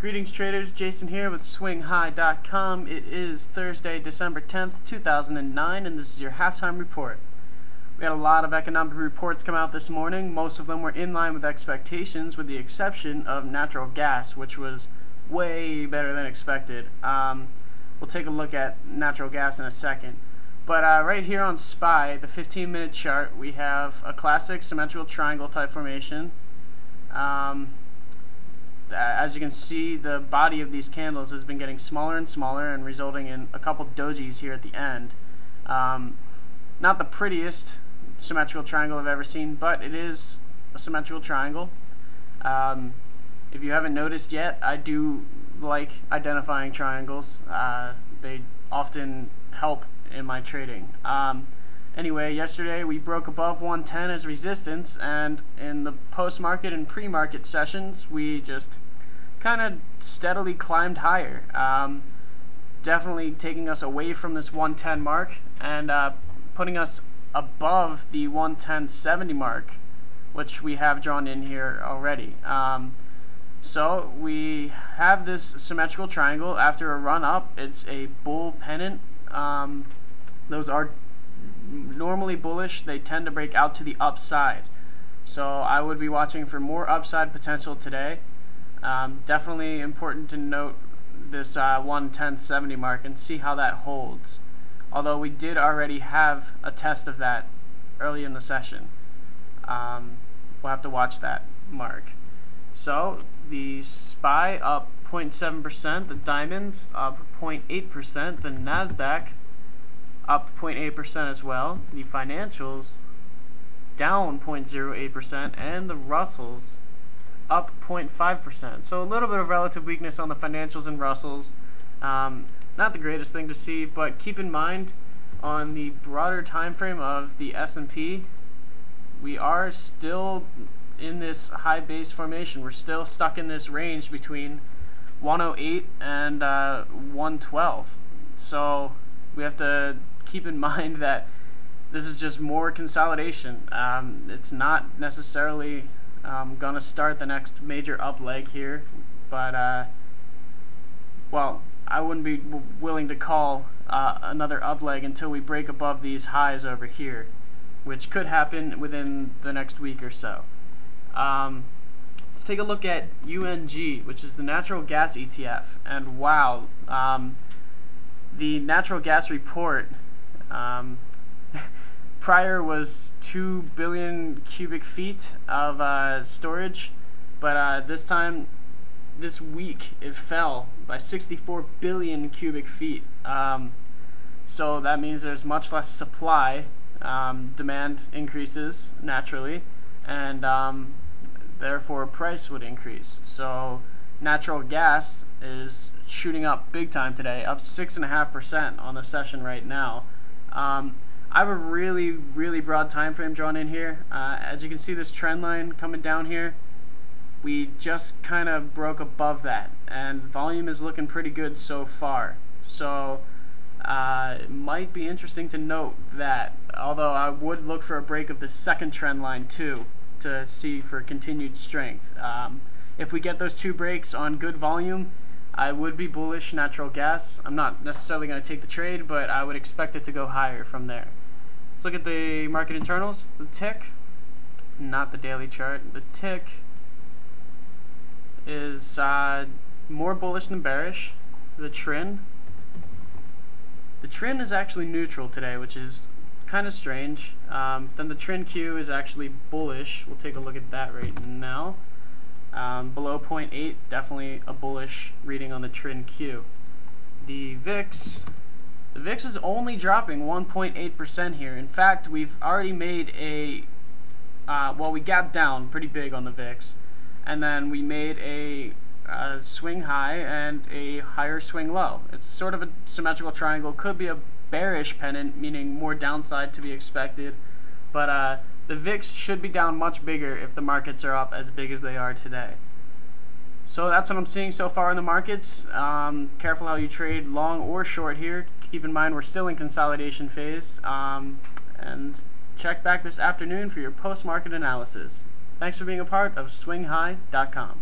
Greetings traders, Jason here with SwingHigh.com. It is Thursday, December 10th, 2009, and this is your halftime report. We had a lot of economic reports come out this morning. Most of them were in line with expectations, with the exception of natural gas, which was way better than expected. We'll take a look at natural gas in a second. But right here on SPY, the 15-minute chart, we have a classic symmetrical triangle type formation. As you can see, the body of these candles has been getting smaller and smaller and resulting in a couple dojis here at the end. Not the prettiest symmetrical triangle I've ever seen, but it is a symmetrical triangle. If you haven't noticed yet, I do like identifying triangles. They often help in my trading. Anyway, yesterday we broke above 110 as resistance, and in the post-market and pre-market sessions we just kind of steadily climbed higher, definitely taking us away from this 110 mark and putting us above the 110.70 mark, which we have drawn in here already. So we have this symmetrical triangle after a run up. It's a bull pennant. Those are normally bullish. They tend to break out to the upside, so I would be watching for more upside potential today. Definitely important to note this 110.70 mark and see how that holds, although we did already have a test of that early in the session. We'll have to watch that mark. So the SPY up 0.7%, the diamonds up 0.8%, the NASDAQ up 0.8% as well, the financials down 0.08%, and the Russells up 0.5%. So a little bit of relative weakness on the financials and Russells. Not the greatest thing to see, but keep in mind on the broader time frame of the S&P, we are still in this high base formation. We're still stuck in this range between 108 and 112. So we have to keep in mind that this is just more consolidation. It's not necessarily gonna start the next major up leg here, but well, I wouldn't be willing to call another up leg until we break above these highs over here, which could happen within the next week or so. Let's take a look at UNG, which is the natural gas ETF, and wow, the natural gas report prior was 2 billion cubic feet of storage, but this week it fell by 64 billion cubic feet. So that means there's much less supply. Demand increases naturally, and therefore price would increase. So natural gas is shooting up big time today, up 6.5% on the session right now. I have a really broad time frame drawn in here. As you can see, this trend line coming down here, we just kind of broke above that, and volume is looking pretty good so far. So it might be interesting to note that, although I would look for a break of the second trend line too to see for continued strength. If we get those two breaks on good volume, I would be bullish natural gas. I'm not necessarily going to take the trade, but I would expect it to go higher from there. Let's look at the market internals. The tick, not the daily chart, the tick is more bullish than bearish. The trend is actually neutral today, which is kind of strange. Then the trend Q is actually bullish. We'll take a look at that right now. Below 0.8, definitely a bullish reading on the trend Q. The VIX is only dropping 1.8% here. In fact, we've already made a well, we gapped down pretty big on the VIX, and then we made a swing high and a higher swing low. It's sort of a symmetrical triangle. Could be a bearish pennant, meaning more downside to be expected, but the VIX should be down much bigger if the markets are up as big as they are today. So that's what I'm seeing so far in the markets. Careful how you trade long or short here. Keep in mind we're still in consolidation phase. And check back this afternoon for your post-market analysis. Thanks for being a part of SwingHigh.com.